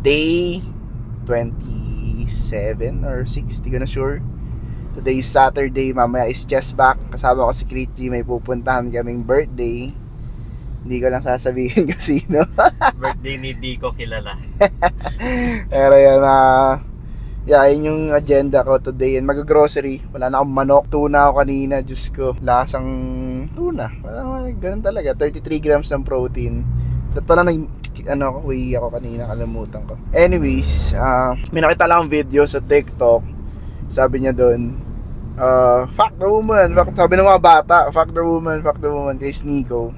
Day 27 or 6, di ko na sure. Today is Saturday, mamaya is just back. Kasama ko si Critchy, may pupuntahan kaming birthday. Hindi ko lang sasabihin kung sino. Birthday ni di ko kilala. Pero yan, yun yung agenda ko today. And mag-grocery. Wala na akong manok. Tuna ako kanina, Diyos ko. Lasang tuna. Ganun talaga. 33 grams ng protein. At pala whey ako kanina, kalimutan ko. Anyways, may nakita lang akong video sa TikTok. Sabi niya doon, fuck the woman. Sabi ng mga bata, fuck the woman kay Sneeko.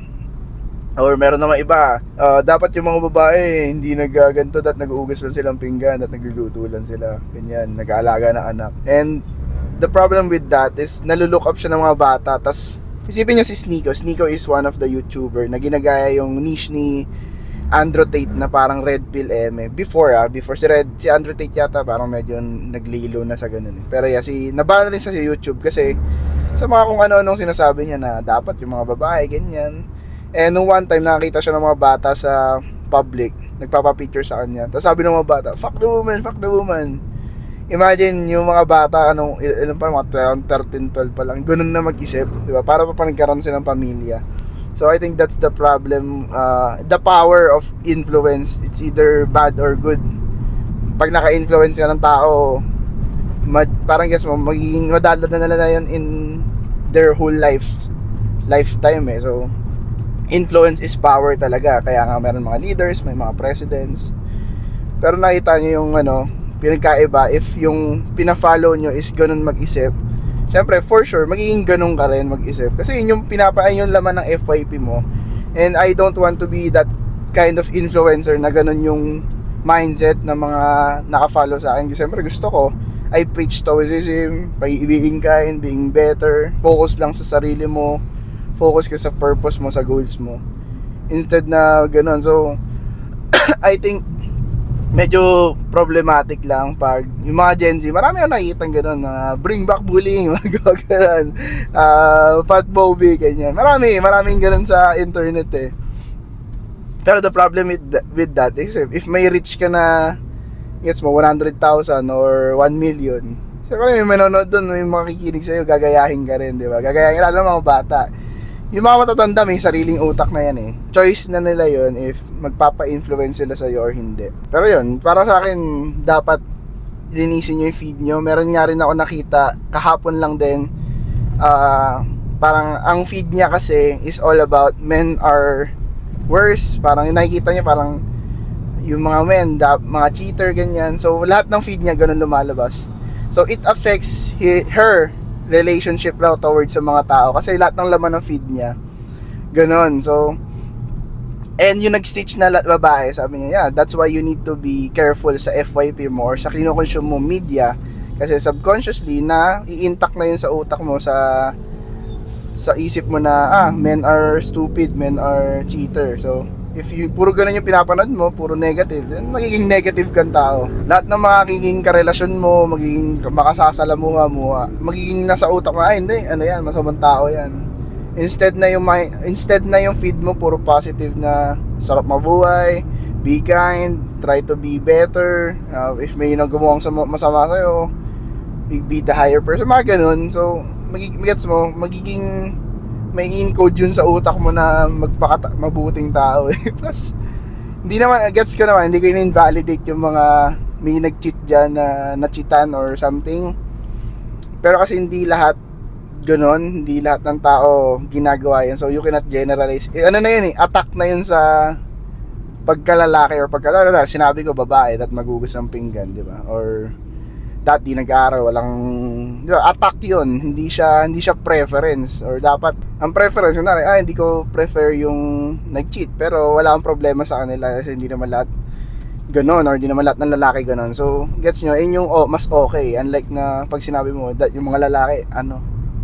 Or meron naman iba, dapat yung mga babae hindi nagaganto at nag-uugas lang silang pinggan at nagluluto lang sila. Ganyan, nag-aalaga ng anak. And the problem with that is naluluck up siya ng mga bata. Tas isipin niyo si Sneeko. Sneeko is one of the YouTuber na ginagaya yung niche ni Andrew Tate na parang red pill eme. Before si Andrew Tate yata parang medyo naglilo na sa ganun. Pero naban rin sa YouTube kasi sa mga kung ano-anong sinasabi niya na dapat yung mga babae ganyan. And nung one time nakakita siya ng mga bata sa public, nagpapa-picture sa kanya. Tapos sabi ng mga bata, fuck the woman. Imagine yung mga bata, ilan pa, mga 13, 12 pa lang, ganun na mag-isip, di ba? Para pa nagkaroon silang pamilya. So I think that's the problem, the power of influence, it's either bad or good. Pag naka-influence ka ng tao, parang guess mo, magiging madadala na nila yun in their whole lifetime eh. So influence is power talaga, kaya nga meron mga leaders, may mga presidents. Pero nakita nyo yung pinagkaiba, if yung pina-follow nyo is ganun mag-isip, syempre for sure magiging ganun ka rin mag-isip kasi yun yung yung laman ng FYP mo. And I don't want to be that kind of influencer na ganun yung mindset ng mga naka-follow sa akin. Kasi syempre gusto ko, I preach stoicism, pag-ibigin ka and being better, focus lang sa sarili mo, focus ka sa purpose mo, sa goals mo, instead na ganun. So I think medyo problematic lang pag yung mga Gen Z, marami akong nakikita gano'n, bring back bullying, mga gano'n, fat phobia, ganyan. Maraming gano'n sa internet eh. Pero the problem with that is if may reach ka na, gets mo, 100,000 or 1 million, siyempre may manonood doon, may makikinig sa'yo, gagayahin ka rin, di ba? Gagayahin ka, lalo mga bata. Yung mga matatanda may sariling utak na yan eh. Choice na nila yon if magpapa-influence sila sa'yo or hindi. Pero yun, para sa akin, dapat linisin nyo yung feed nyo. Meron nga rin ako nakita, kahapon lang din, parang ang feed niya kasi is all about men are worse. Parang yung nakikita niya parang yung mga men, mga cheater, ganyan. So lahat ng feed niya ganun lumalabas. So it affects her relationship raw towards sa mga tao kasi lahat ng laman ng feed niya ganon. So and yung nag-stitch na babae, sabi niya, yeah, that's why you need to be careful sa FYP mo or sa kinoconsume mo media kasi subconsciously na i-intact na yun sa utak mo, sa isip mo na men are stupid, men are cheater. So if puro ganun yung pinapanood mo, puro negative, then magiging negative kang tao. Lahat ng magiging karelasyon mo, magiging makasasalamuha mo, magiging nasa utak mo, hindi, yan, masamang tao yan. Instead na yung feed mo puro positive na sarap mabuhay, be kind, try to be better, if may gumawang masama sa'yo, be the higher person, mga ganun. So magiging may encode yun sa utak mo na mabuting tao eh. Plus hindi naman, gets ko naman, hindi ko in-invalidate yung mga may nag-cheat dyan na na-cheatan or something. Pero kasi hindi lahat ganon, hindi lahat ng tao ginagawa yan. So you cannot generalize. Na yun eh, attack na yun sa pagkalalaki or sinabi ko babae at magugas ng pinggan, di ba? Or di nag-aaral, walang, di ba, attack yun, hindi siya preference. Or dapat ang preference yun hindi ko prefer yung nag-cheat, pero wala akong problema sa kanila kasi hindi naman lahat ganon or hindi naman lahat ng lalaki ganon. So gets nyo, yun yung mas okay, unlike na pag sinabi mo that yung mga lalaki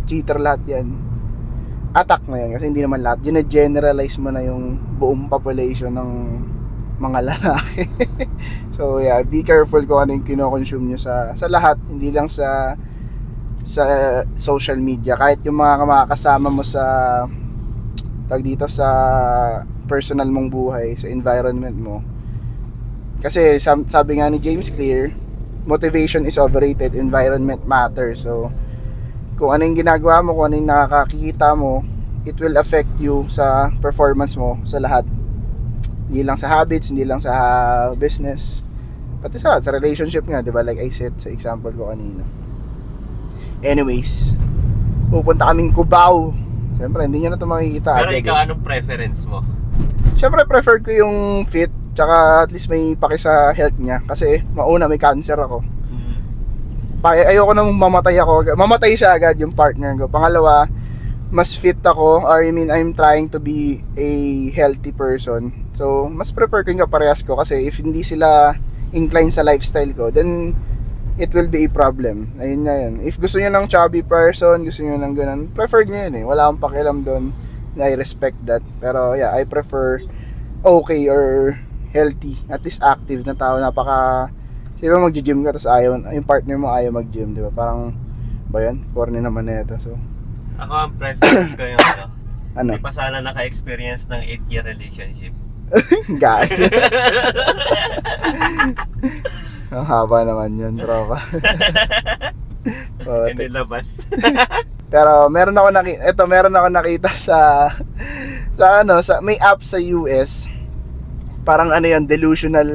cheater lahat yan, attack na yan kasi hindi naman lahat, generalize mo na yung buong population ng mga lalaki. So yeah, be careful kung ano yung kino-consume nyo sa lahat, hindi lang sa social media, kahit yung mga kasama mo sa sa personal mong buhay, sa environment mo. Kasi sabi nga ni James Clear, motivation is overrated, environment matters. So kung ano yung ginagawa mo, kung ano yung nakakakita mo, it will affect you sa performance mo sa lahat. Hindi lang sa habits, hindi lang sa business, pati sa relationship nga, di ba? Like I said sa example ko kanina. Anyways, pupunta kaming Cubao. Siyempre, hindi nyo na ito makikita. Pero agad, ikaw, anong preference mo? Siyempre, prefer ko yung fit. Tsaka at least may paki sa health niya. Kasi mauna, may cancer ako. Ayoko nang mamatay ako. Mamatay siya agad yung partner ko. Pangalawa, mas fit ako. Or I mean, I'm trying to be a healthy person. So, mas prefer ko yung kaparehas ko. Kasi if hindi sila inclined sa lifestyle ko, then it will be a problem. Ayun nga yun. If gusto nyo ng chubby person, gusto nyo ng ganun, prefer nyo yun eh. Wala akong pakialam doon. I respect that. Pero yeah, I prefer okay or healthy, at least active na tao. Napaka, di ba mag-gym ka, tapos ayaw, yung partner mo ayaw mag-gym, di ba? Parang, ba yan? Corny naman na ito. So, Ako, ang preference ko yung ano? Di pa sana naka-experience ng 8-year relationship. Guys. Ang haba naman yun, tropa. Hindi labas. Pero meron ako nakita sa may app sa US. Parang ano yun, delusional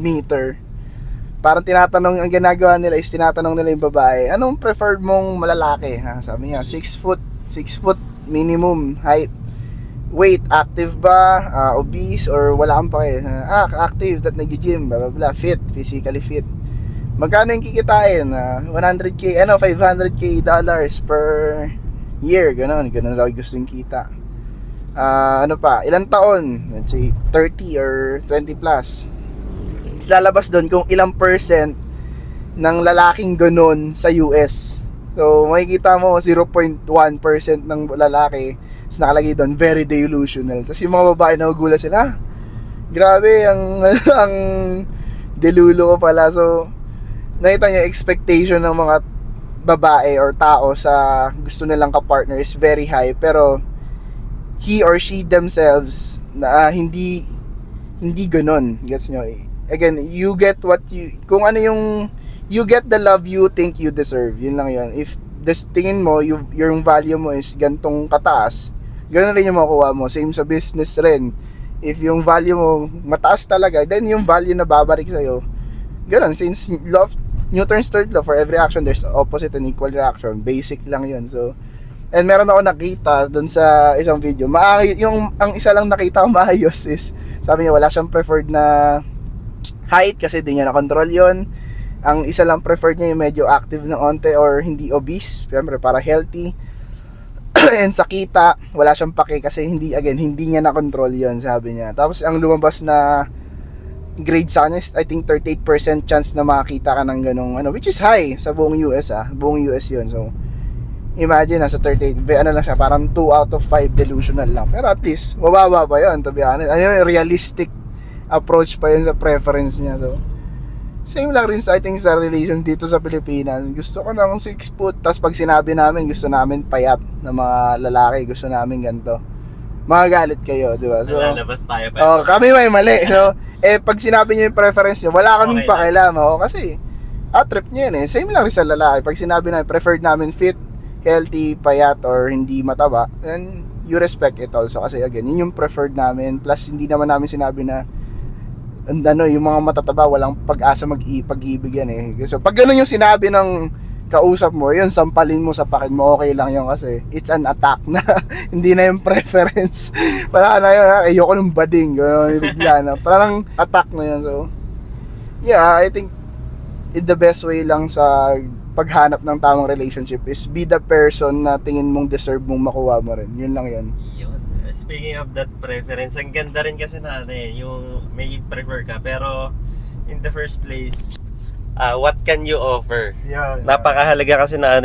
meter. Parang tinatanong, ang ginagawa nila is tinatanong nila yung babae, anong preferred mong malalaki? Ha? Sabi niya, 6 foot minimum height. Weight, active ba? Obese or wala kang pake? Active, that nag-gym, blah blah blah. Fit, physically fit. Magkano yung kikitain? 100k, 500k dollars per year, ganun raw gusto yung kita. Ano pa, ilang taon? Let's say 30 or 20 plus. Lalabas doon kung ilang percent ng lalaking ganun sa US. So makikita mo 0.1% ng lalaki is nakalagay doon very delusional. Tapos yung mga babae nagugulat sila, grabe ang delulo ko pala. So nakita niyo expectation ng mga babae or tao sa gusto nilang ka-partner is very high, pero he or she themselves na hindi ganoon. Gets nyo? Again, you get what you, kung ano yung, you get the love you think you deserve. Yun lang yun. If this tingin mo, yung value mo is gantong kataas, ganoon rin yung makukuha mo. Same sa business rin. If yung value mo mataas talaga, then yung value na babalik sa'yo, ganoon. Since Newton's third law, for every action there's opposite and equal reaction. Basic lang yun. So, and meron ako nakita dun sa isang video. Ang isa lang nakita ko maayos is, sabi niya wala siyang preferred na height kasi di niya na-control yon. Ang isa lang preferred niya yung medyo active na onte or hindi obese, siyempre para healthy. And sa kita, wala siyang pake kasi hindi niya na-control yon, sabi niya. Tapos ang lumabas na grade sa kanya is I think 38% chance na makakita ka ng ganong which is high sa buong US buong US yun. So imagine nasa 38, lang siya, parang 2 out of 5 delusional lang. Pero at least mababa pa yun, to be honest. Realistic approach pa yun sa preference niya. So same lang rin sa, I think, sa relation dito sa Pilipinas. Gusto ko ng 6 foot, tapos pag sinabi namin gusto namin payat na mga lalaki, gusto namin ganito, magagalit kayo, di ba? So lalabas tayo pa. kami may mali, no? Pag sinabi niyo yung preference niyo, wala kaming pakialam, kasi trip niyo yun. Same lang rin sa lalaki. Pag sinabi namin preferred namin fit, healthy, payat, or hindi mataba, then you respect it also. Kasi again, yun yung preferred namin. Plus, hindi naman namin sinabi na yung mga matataba, walang pag-asa pag-ibig yan So, pag ganun yung sinabi ng kausap mo, yun, sampalin mo sa pakin mo, okay lang yun kasi it's an attack na, hindi na yung preference. Parang ayoko ng bading, gano'n, bigla na. Parang attack na yun. So, yeah, I think the best way lang sa paghanap ng tamang relationship is be the person na tingin mong deserve mong makuha mo rin. Yun lang yun. Speaking of that preference, ang ganda rin kasi na yung may prefer ka, pero in the first place, what can you offer? Yeah. Napakahalaga kasi na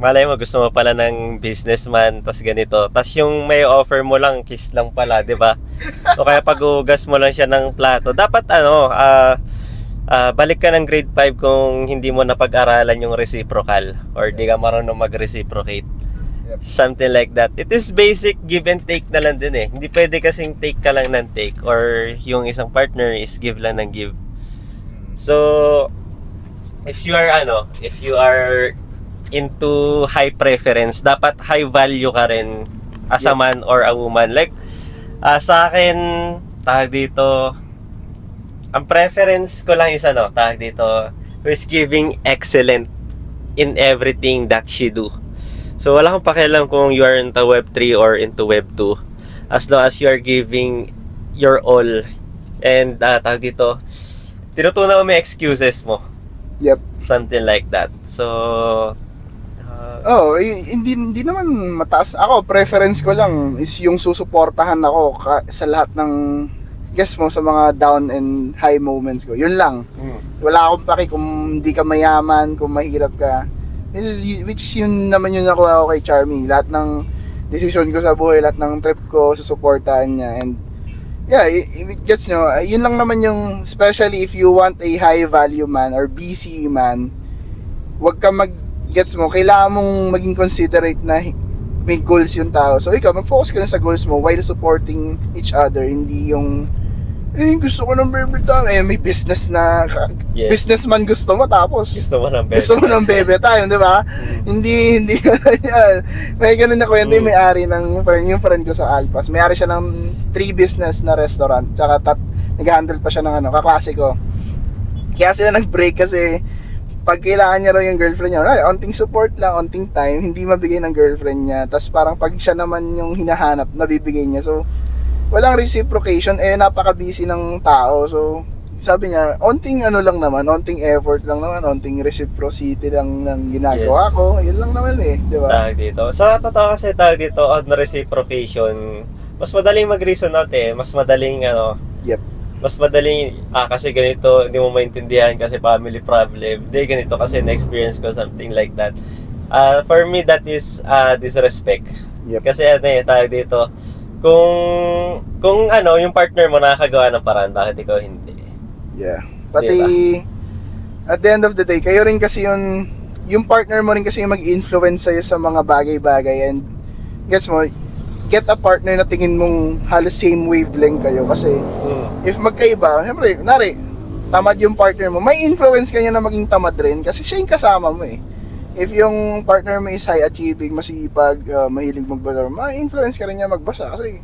malay mo gusto mo pala ng businessman, tas ganito, tas yung may offer mo lang kiss lang pala, di ba? O kaya pag-ugas mo lang siya ng plato, dapat balik ka ng grade 5 kung hindi mo napag-aralan yung reciprocal or di ka marunong mag-reciprocate. Something like that. It is basic give and take na lang din Hindi pwede kasing take ka lang ng take or yung isang partner is give lang ng give. So, if you are into high preference, dapat high value ka rin as a man or a woman. Like, sa akin, tawag dito, ang preference ko lang is tawag dito, is giving excellent in everything that she do. So, wala kang pakialam kung you are into Web 3 or into Web 2. As long as you are giving your all. And, tawag dito, tinutunan mo may excuses mo. Yep. Something like that. So, hindi naman mataas. Ako, preference ko lang is yung susuportahan ako sa lahat ng guess mo sa mga down and high moments ko. Yun lang. Wala akong paki kung hindi ka mayaman, kung mahirap ka. Which is yun naman yun ako kay Charmy. Lahat ng decision ko sa buhay, lahat ng trip ko, susuportahan niya. And yeah, it gets nyo. Yun lang naman yung, especially if you want a high value man or BC man, wag ka gets mo, kailangan mong maging considerate na may goals yung tao. So ikaw, mag-focus ka na sa goals mo while supporting each other. Hindi yung gusto ko ng bebe tayo. May business na businessman gusto mo, tapos gusto mo ng bebe tayo, di ba? Hindi yan. May ganun na kwento yung may-ari ng yung friend ko sa Alpas. May-ari siya ng 3 business na restaurant. Tsaka nag-handle pa siya ng kaklase ko. Kaya sila nag-break kasi pag kailangan niya raw yung girlfriend niya, onting support lang, onting time, hindi mabigay ng girlfriend niya. Tapos parang pag siya naman yung hinahanap, nabibigay niya. So, walang reciprocation, napaka-busy ng tao. So, sabi niya, onting lang naman, onting effort lang naman, onting reciprocity lang ng ginagawa ko. Yun lang naman di ba? Tawag dito. Sa totoo kasi tawag dito, on reciprocation, mas madaling mag-reason out mas madaling Yep. mas madaling, kasi ganito, hindi mo maintindihan kasi family problem. Hindi, ganito kasi na-experience ko, something like that. For me, that is disrespect. Yep. Kasi tawag dito, kung yung partner mo nakakagawa ng paraan, bakit ikaw hindi? Yeah. Pati, at the end of the day, kayo rin kasi yung partner mo rin kasi yung mag-influence sa'yo sa mga bagay-bagay. And, gets mo, get a partner na tingin mong halos same wavelength kayo. Kasi, if magkaiba, siyempre, tamad yung partner mo, may influence kanya na maging tamad rin kasi siya yung kasama mo If yung partner mo is high achieving, masipag, mahilig magbasa, ma-influence ka rin niya magbasa kasi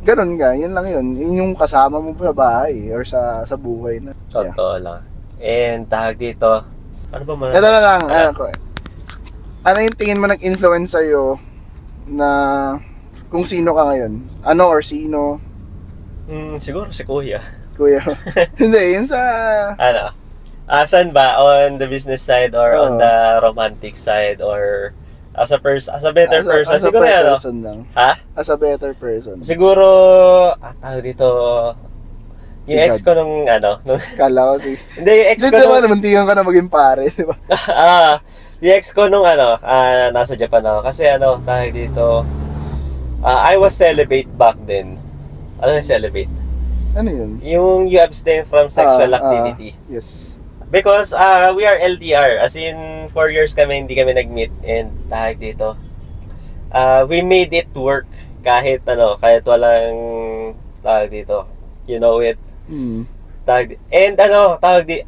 ganun ka, yun lang yun. Yun yung kasama mo sa bahay or sa buhay na. Totoo lang. And tawag dito, ano ba man? Ito na lang, ano yung tingin mo nag-influence sa'yo na kung sino ka ngayon? Ano or sino? Siguro si Kuya. Kuya. Hindi, yun sa... Saan ba? On the business side or on the romantic side or as a better person? As a Siguro better person lang. Ha? As a better person. Siguro, tawag dito, yung ex ko nung Kala ko hindi, yung ex ko diba nung... naman tingnan ka na maging pare, di ba? Yung ex ko nung nasa Japan ako. Kasi tawag dito, I was celibate back then. Ano yung celibate? Ano yun? Yung you abstain from sexual activity. Yes. Because we are LDR, as in 4 years kami hindi kami nag-meet, and tawag dito, we made it work kahit walang tawag dito, you know it.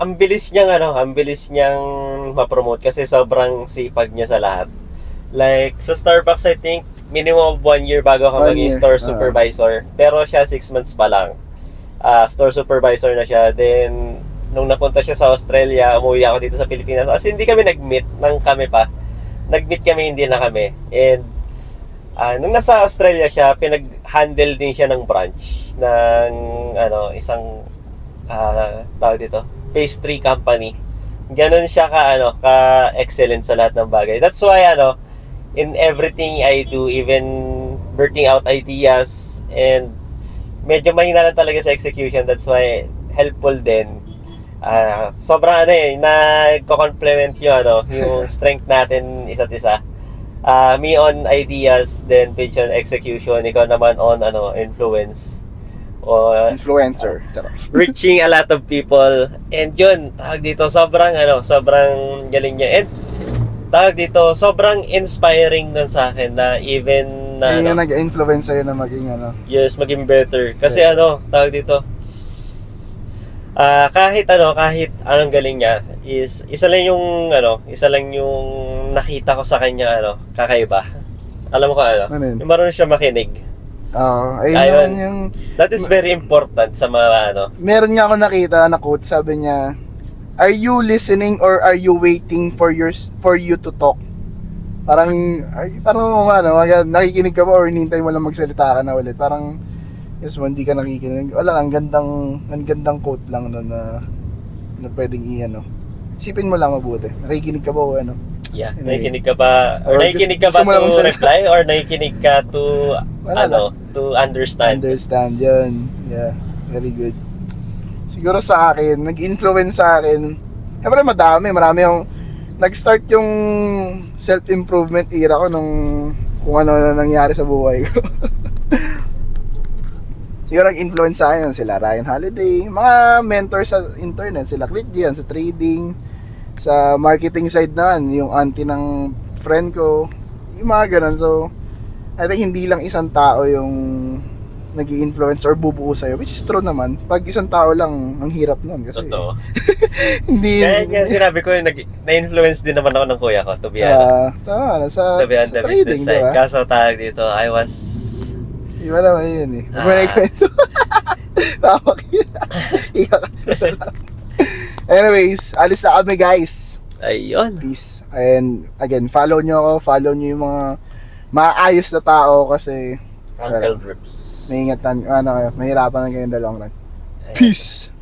Ang bilis niyang ma-promote kasi sobrang sipag niya sa lahat. Like sa Starbucks, I think minimum of 1 year bago ka maging store supervisor, pero siya 6 months pa lang. Store supervisor na siya. Then nung napunta siya sa Australia, umuwi ako dito sa Pilipinas. As hindi kami nag-meet ng kami pa. Nag-meet kami, hindi na kami. And nung nasa Australia siya, pinag-handle din siya ng branch ng isang tawag dito, pastry company. Ganon siya ka-excellent sa lahat ng bagay. That's why in everything I do, even blurting out ideas, and medyo mahina lang talaga sa execution. That's why helpful din. Sobrang nagko-complement yung strength natin isa't isa. Me on ideas, then Paige on execution, ikaw naman on influence. Influencer. Reaching a lot of people. And yun, tawag dito, sobrang galing niya. And tawag dito, sobrang inspiring nun sa akin na even na yung nag-influence sa'yo na maging yes, maging better. Kasi tawag dito, Kahit anong galing niya is isa lang yung nakita ko sa kanya kakaiba. Alam mo ko Ano yun? yung marunong siya makinig. Oo, ayun Ayun. naman yung... That is very important sa mga Meron nga ako nakita na quote, sabi niya, "Are you listening or are you waiting for you to talk?" Parang nakikinig ka ba or hinihintay mo lang magsalita ka na ulit? Parang yes mo, hindi ka nakikinig. Wala lang, ang gandang quote lang no, na pwedeng isipin mo lang mabuti. Nakikinig ka ba o ano? Yeah, Anyway. nakikinig ka ba or Or nakikinig ka gusto ba mo lang to magsalita? reply or nakikinig ka to Wala to understand? Understand yun. Yeah, very good. Siguro sa akin, nag-influence sa akin. Siyempre marami yung nag-start yung self-improvement era ko nung kung ano na nangyari sa buhay ko. Siguro nag-influence sa akin sila Ryan Holiday, mga mentors sa internet, sila Clint Gian sa trading, sa marketing side naman, yung auntie ng friend ko, yung mga ganun. So, I think hindi lang isang tao yung nag-i-influence or bubuo sa'yo, which is true naman. Pag isang tao lang, ang hirap nun kasi Totoo. hindi Kaya sinabi ko na-influence din naman ako ng kuya ko to be tama, sa to be on sa the trading, business side. diba? Kaso tawag dito, I was Iba naman yun eh. Huwag mo na ikwento. Tawag yun. Anyways, alis na kami guys. ayun. Peace. And again, follow nyo ako. Follow nyo yung mga maayos na tao kasi Uncle Drips. mahihirapan na kayo in the long run. Peace!